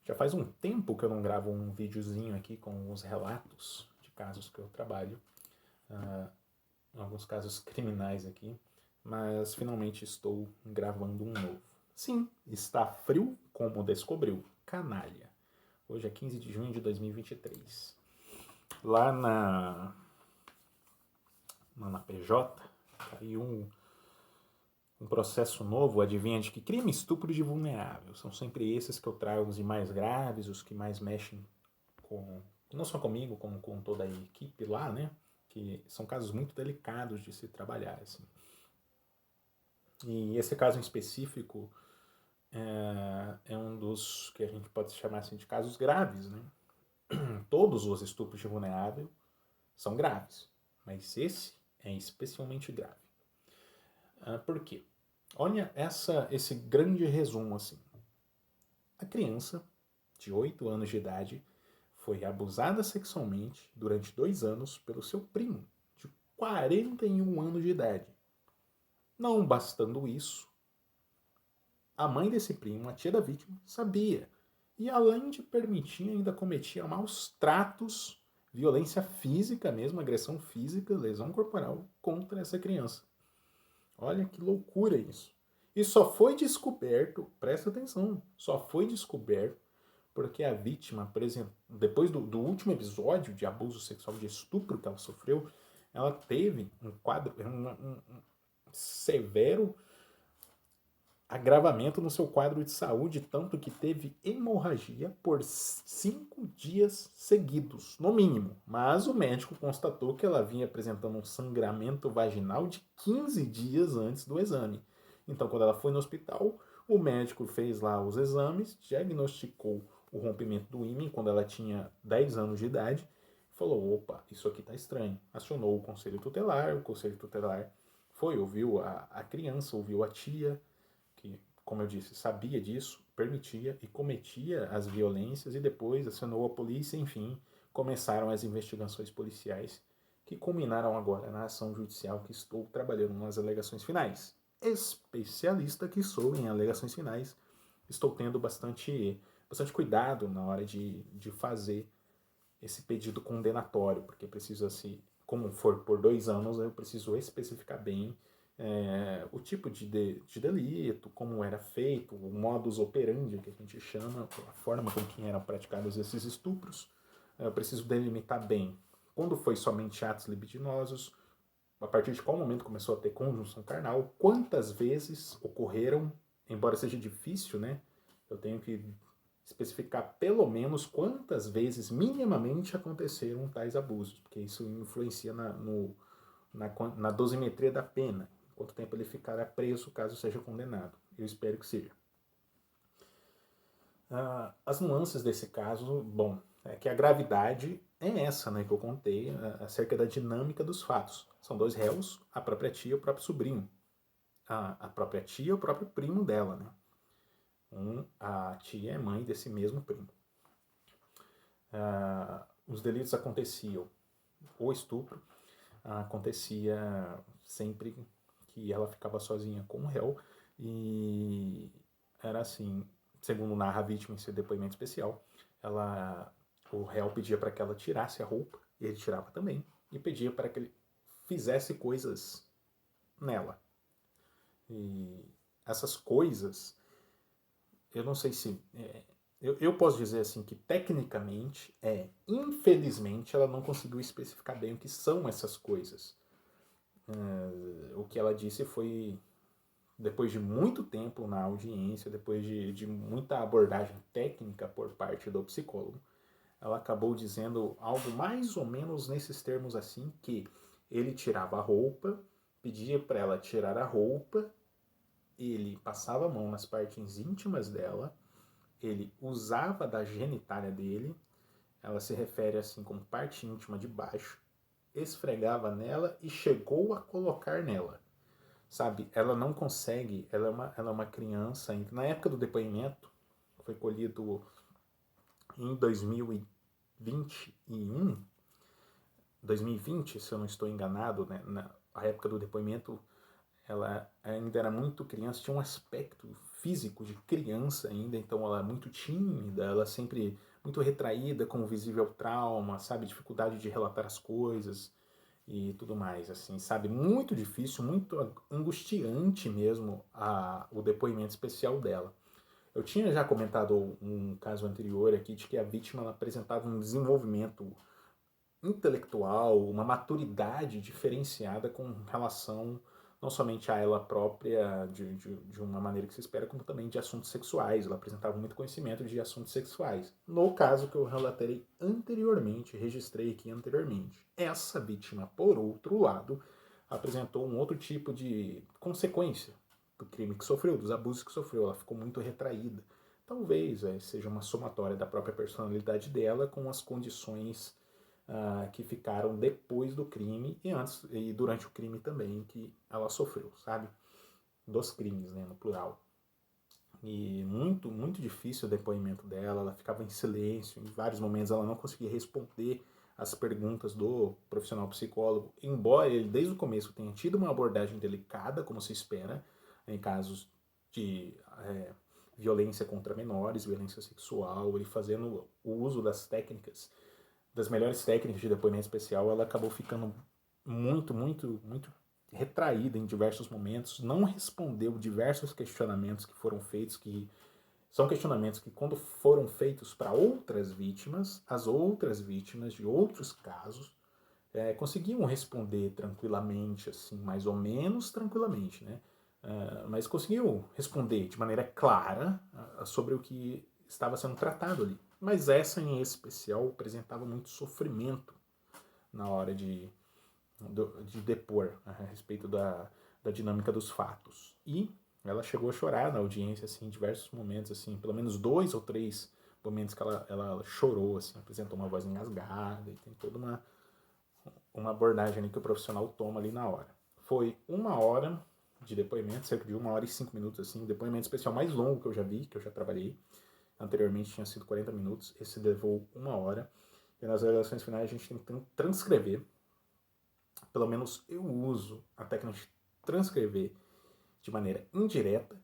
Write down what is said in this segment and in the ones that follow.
Já faz um tempo que eu não gravo um videozinho aqui com os relatos de casos que eu trabalho, em alguns casos criminais aqui, mas finalmente estou gravando um novo. Sim, está frio como descobriu, canalha. Hoje é 15 de junho de 2023. Lá na PJ, caiu um processo novo, adivinha de que crime? Estupro de vulnerável. São sempre esses que eu trago, os mais graves, os que mais mexem com, não só comigo, como com toda a equipe lá, né? Que são casos muito delicados de se trabalhar, assim. E esse caso em específico é um dos que a gente pode chamar assim de casos graves, né? Todos os estupros de vulnerável são graves, mas esse é especialmente grave. Por quê? Olha esse grande resumo assim. A criança de 8 anos de idade foi abusada sexualmente durante 2 anos pelo seu primo, de 41 anos de idade. Não bastando isso, a mãe desse primo, a tia da vítima, sabia. E além de permitir, ainda cometia maus tratos, violência física mesmo, agressão física, lesão corporal contra essa criança. Olha que loucura isso. E só foi descoberto, presta atenção, só foi descoberto porque a vítima, por exemplo, depois do último episódio de abuso sexual, de estupro que ela sofreu, ela teve um quadro, um severo agravamento no seu quadro de saúde, tanto que teve hemorragia por 5 dias seguidos, no mínimo. Mas o médico constatou que ela vinha apresentando um sangramento vaginal de 15 dias antes do exame. Então, quando ela foi no hospital, o médico fez lá os exames, diagnosticou o rompimento do ímen quando ela tinha 10 anos de idade, falou, opa, isso aqui tá estranho. Acionou o conselho tutelar foi, ouviu a criança, ouviu a tia, que, como eu disse, sabia disso, permitia e cometia as violências e depois acionou a polícia, enfim, começaram as investigações policiais que culminaram agora na ação judicial que estou trabalhando nas alegações finais. Especialista que sou em alegações finais, estou tendo bastante cuidado na hora de fazer esse pedido condenatório, porque precisa se, como for por 2 anos, eu preciso especificar bem o tipo de delito, como era feito, o modus operandi que a gente chama, a forma com que eram praticados esses estupros. Eu preciso delimitar bem quando foi somente atos libidinosos, a partir de qual momento começou a ter conjunção carnal, quantas vezes ocorreram, embora seja difícil, né? Eu tenho que especificar pelo menos quantas vezes minimamente aconteceram tais abusos, porque isso influencia na dosimetria da pena, quanto tempo ele ficará preso caso seja condenado. Eu espero que seja. As nuances desse caso, bom, é que a gravidade é essa, né, que eu contei, acerca da dinâmica dos fatos. São dois réus, a própria tia e o próprio sobrinho. A própria tia e o próprio primo dela, né? A tia é mãe desse mesmo primo. Os delitos aconteciam, o estupro acontecia sempre que ela ficava sozinha com o réu e era assim, segundo narra a vítima em seu depoimento especial, o réu pedia para que ela tirasse a roupa e ele tirava também e pedia para que ele fizesse coisas nela. E essas coisas, eu não sei se eu posso dizer assim que tecnicamente infelizmente ela não conseguiu especificar bem o que são essas coisas. O que ela disse foi depois de muito tempo na audiência, depois de muita abordagem técnica por parte do psicólogo, ela acabou dizendo algo mais ou menos nesses termos assim, que ele tirava a roupa, pedia para ela tirar a roupa, ele passava a mão nas partes íntimas dela, ele usava da genitália dele, ela se refere assim como parte íntima de baixo, esfregava nela e chegou a colocar nela. Sabe, ela não consegue, ela é uma criança, na época do depoimento, foi colhido em 2021, 2020, se eu não estou enganado, né, na época do depoimento, ela ainda era muito criança, tinha um aspecto físico de criança ainda, então ela é muito tímida, ela sempre muito retraída, com visível trauma, sabe, dificuldade de relatar as coisas e tudo mais, assim, sabe, muito difícil, muito angustiante mesmo o depoimento especial dela. Eu tinha já comentado um caso anterior aqui de que a vítima ela apresentava um desenvolvimento intelectual, uma maturidade diferenciada com relação não somente a ela própria de uma maneira que se espera, como também de assuntos sexuais. Ela apresentava muito conhecimento de assuntos sexuais. No caso que eu relatei anteriormente, registrei aqui anteriormente, essa vítima, por outro lado, apresentou um outro tipo de consequência do crime que sofreu, dos abusos que sofreu. Ela ficou muito retraída. Talvez seja uma somatória da própria personalidade dela com as condições que ficaram depois do crime e antes e durante o crime também que ela sofreu, sabe? Dos crimes, né, no plural. E muito difícil o depoimento dela, ela ficava em silêncio, em vários momentos ela não conseguia responder as perguntas do profissional psicólogo, embora ele desde o começo tenha tido uma abordagem delicada, como se espera, em casos de violência contra menores, violência sexual, ele fazendo o uso das melhores técnicas de depoimento especial, ela acabou ficando muito retraída em diversos momentos, não respondeu diversos questionamentos que foram feitos, que são questionamentos que quando foram feitos para outras vítimas, as outras vítimas de outros casos, conseguiam responder tranquilamente, assim, mais ou menos tranquilamente, né? Mas conseguiam responder de maneira clara sobre o que estava sendo tratado ali. Mas essa em especial apresentava muito sofrimento na hora de depor a respeito da dinâmica dos fatos. E ela chegou a chorar na audiência, assim, em diversos momentos, assim, pelo menos 2 ou 3 momentos que ela chorou, assim, apresentou uma voz engasgada e tem toda uma abordagem ali que o profissional toma ali na hora. Foi 1 hora de depoimento, cerca de 1 hora e 5 minutos, assim, o depoimento especial mais longo que eu já vi, que eu já trabalhei. Anteriormente tinha sido 40 minutos, esse levou 1 hora. E nas avaliações finais a gente tem que transcrever, pelo menos eu uso a técnica de transcrever de maneira indireta,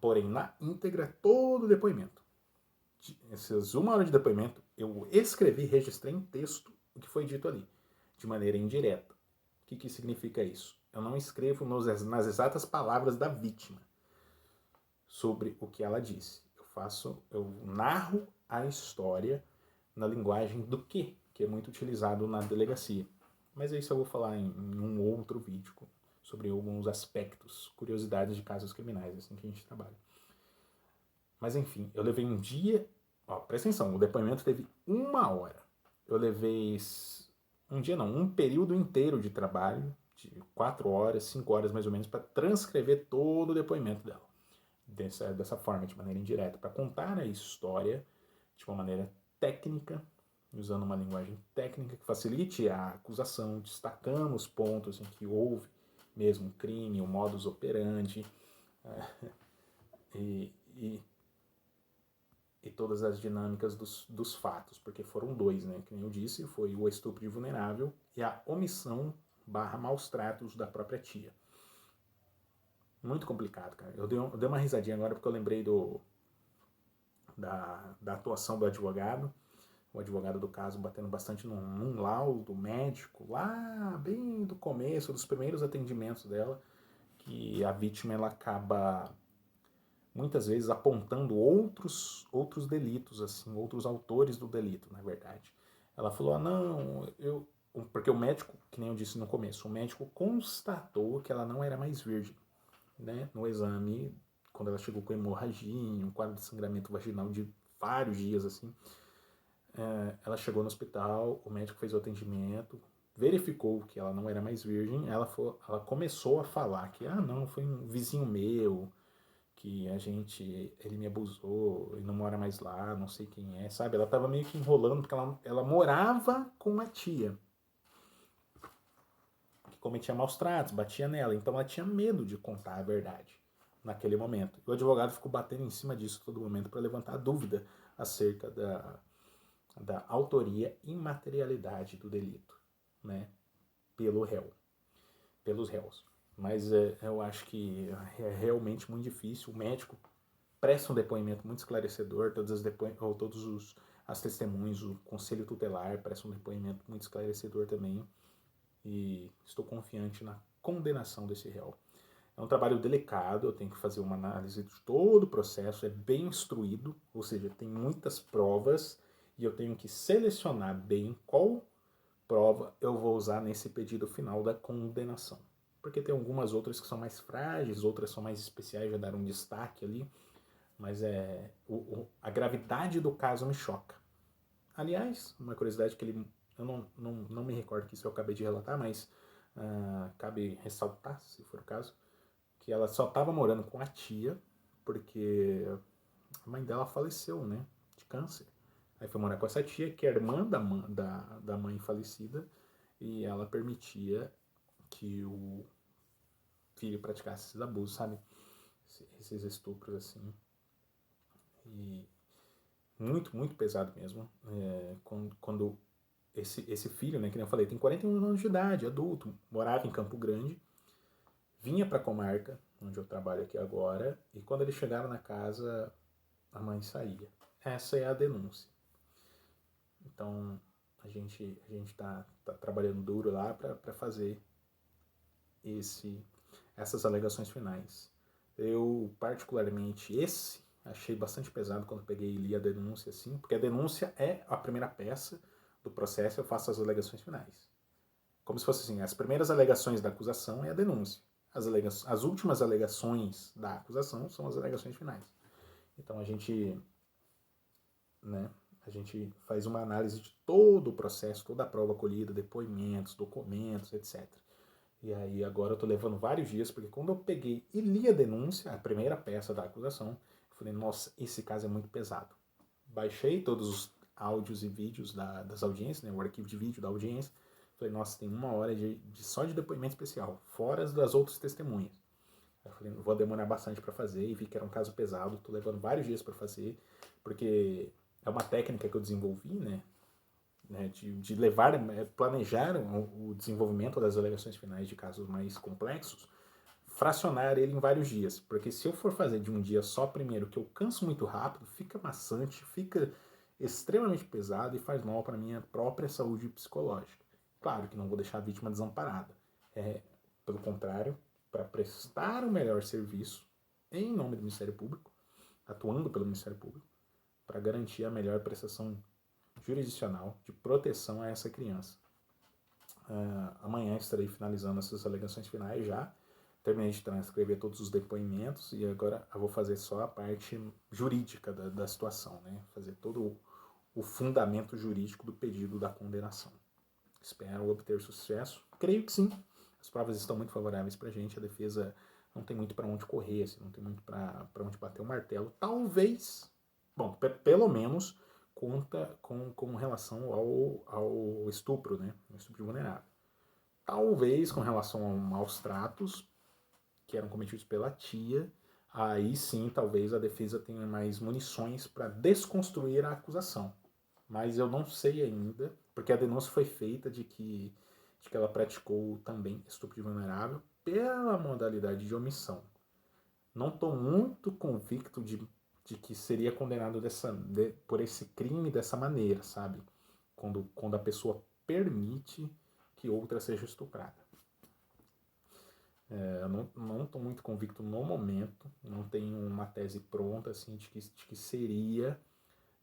porém na íntegra, todo o depoimento. Essas 1 hora de depoimento, eu escrevi, registrei em texto o que foi dito ali, de maneira indireta. O que significa isso? Eu não escrevo nas exatas palavras da vítima sobre o que ela disse. Eu narro a história na linguagem do que é muito utilizado na delegacia. Mas isso eu vou falar em um outro vídeo sobre alguns aspectos, curiosidades de casos criminais, assim que a gente trabalha. Mas enfim, eu levei um dia. Ó, presta atenção, o depoimento teve 1 hora. Eu levei um dia não, um período inteiro de trabalho, de 4 horas, 5 horas mais ou menos, para transcrever todo o depoimento dela. Dessa forma, de maneira indireta, para contar a história de uma maneira técnica, usando uma linguagem técnica que facilite a acusação, destacando os pontos em que houve mesmo um crime, o modus operandi, e, e, e todas as dinâmicas dos fatos, porque foram 2, né? Que nem eu disse, foi o estupro de vulnerável e a omissão / maus tratos da própria tia. Muito complicado, cara. Eu dei uma risadinha agora porque eu lembrei da atuação do advogado, o advogado do caso batendo bastante num laudo médico, lá bem do começo, dos primeiros atendimentos dela, que a vítima ela acaba muitas vezes apontando outros delitos, assim, outros autores do delito, na verdade. Ela falou, não, porque o médico, que nem eu disse no começo, o médico constatou que ela não era mais virgem, né, no exame, quando ela chegou com hemorragia, um quadro de sangramento vaginal de vários dias, assim, ela chegou no hospital, o médico fez o atendimento, verificou que ela não era mais virgem, ela começou a falar que, não, foi um vizinho meu, que ele me abusou, ele não mora mais lá, não sei quem é, sabe? Ela tava meio que enrolando, porque ela morava com a tia, que cometia maus tratos, batia nela, então ela tinha medo de contar a verdade naquele momento. E o advogado ficou batendo em cima disso todo momento para levantar a dúvida acerca da autoria e materialidade do delito, né, pelos réus. Mas eu acho que é realmente muito difícil. O médico presta um depoimento muito esclarecedor, todos as testemunhas, o conselho tutelar presta um depoimento muito esclarecedor também, e estou confiante na condenação desse réu. É um trabalho delicado, eu tenho que fazer uma análise de todo o processo, é bem instruído, ou seja, tem muitas provas e eu tenho que selecionar bem qual prova eu vou usar nesse pedido final da condenação. Porque tem algumas outras que são mais frágeis, outras são mais especiais, já deram um destaque ali, mas a gravidade do caso me choca. Aliás, uma curiosidade que ele. Eu não me recordo que isso eu acabei de relatar, mas cabe ressaltar, se for o caso, que ela só estava morando com a tia, porque a mãe dela faleceu, né? De câncer. Aí foi morar com essa tia, que é irmã da mãe falecida, e ela permitia que o filho praticasse esses abusos, sabe? Esses estupros, assim. E muito, muito pesado mesmo. Quando esse filho, né, que eu falei, tem 41 anos de idade, adulto, morava em Campo Grande, vinha para a comarca, onde eu trabalho aqui agora, e quando ele chegava na casa, a mãe saía. Essa é a denúncia. Então, a gente tá trabalhando duro lá para fazer essas alegações finais. Eu, particularmente, achei bastante pesado quando peguei e li a denúncia, assim, porque a denúncia é a primeira peça do processo, eu faço as alegações finais. Como se fosse assim, as primeiras alegações da acusação é a denúncia. As últimas alegações da acusação são as alegações finais. Então né, a gente faz uma análise de todo o processo, toda a prova colhida, depoimentos, documentos, etc. E aí agora eu tô levando vários dias, porque quando eu peguei e li a denúncia, a primeira peça da acusação, eu falei, nossa, esse caso é muito pesado. Baixei todos os áudios e vídeos das audiências, né, o arquivo de vídeo da audiência. Falei, nossa, tem 1 hora só de depoimento especial, fora das outras testemunhas. Eu falei, vou demorar bastante para fazer, e vi que era um caso pesado, tô levando vários dias para fazer, porque é uma técnica que eu desenvolvi, né, de levar, planejar o desenvolvimento das alegações finais de casos mais complexos, fracionar ele em vários dias. Porque se eu for fazer de um dia só, primeiro, que eu canso muito rápido, fica maçante, fica extremamente pesado e faz mal para minha própria saúde psicológica. Claro que não vou deixar a vítima desamparada. Pelo contrário, para prestar o melhor serviço em nome do Ministério Público, atuando pelo Ministério Público, para garantir a melhor prestação jurisdicional de proteção a essa criança. Amanhã estarei finalizando essas alegações finais já. Terminei de transcrever todos os depoimentos e agora eu vou fazer só a parte jurídica da situação, né? Fazer todo o fundamento jurídico do pedido da condenação. Espero obter sucesso. Creio que sim. As provas estão muito favoráveis para a gente. A defesa não tem muito para onde correr, assim, não tem muito para onde bater o martelo. Talvez, bom, pelo menos conta com relação ao estupro, né? O estupro de vulnerável. Talvez com relação a maus tratos que eram cometidos pela tia, aí sim talvez a defesa tenha mais munições para desconstruir a acusação. Mas eu não sei ainda, porque a denúncia foi feita de que ela praticou também estupro de vulnerável pela modalidade de omissão. Não estou muito convicto de que seria condenado por esse crime dessa maneira, sabe? Quando a pessoa permite que outra seja estuprada. Eu não estou muito convicto no momento, não tenho uma tese pronta assim, de que seria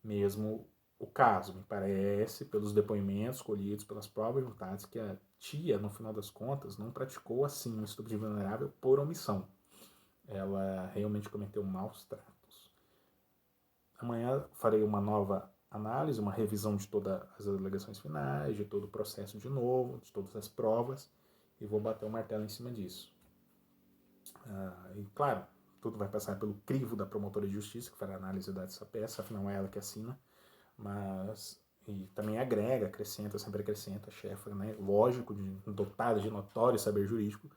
mesmo o caso. Me parece, pelos depoimentos colhidos, pelas provas juntadas, que a tia, no final das contas, não praticou assim um estupro de vulnerável por omissão. Ela realmente cometeu maus tratos. Amanhã farei uma nova análise, uma revisão de todas as alegações finais, de todo o processo de novo, de todas as provas, e vou bater o martelo em cima disso. E claro, tudo vai passar pelo crivo da promotora de justiça, que fará a análise dessa peça, afinal é ela que assina, mas e também agrega, acrescenta, sempre acrescenta, chefa, né? Lógico, dotada de notório saber jurídico,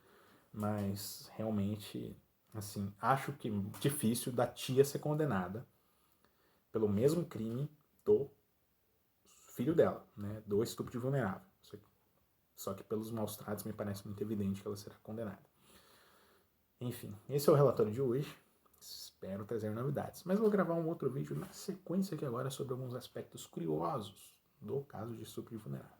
mas realmente, assim, acho que difícil da tia ser condenada pelo mesmo crime do filho dela, né? Do estupro de vulnerável. Só que pelos maus tratos me parece muito evidente que ela será condenada. Enfim, esse é o relatório de hoje. Espero trazer novidades. Mas vou gravar um outro vídeo na sequência aqui agora sobre alguns aspectos curiosos do caso de estupro de vulnerável.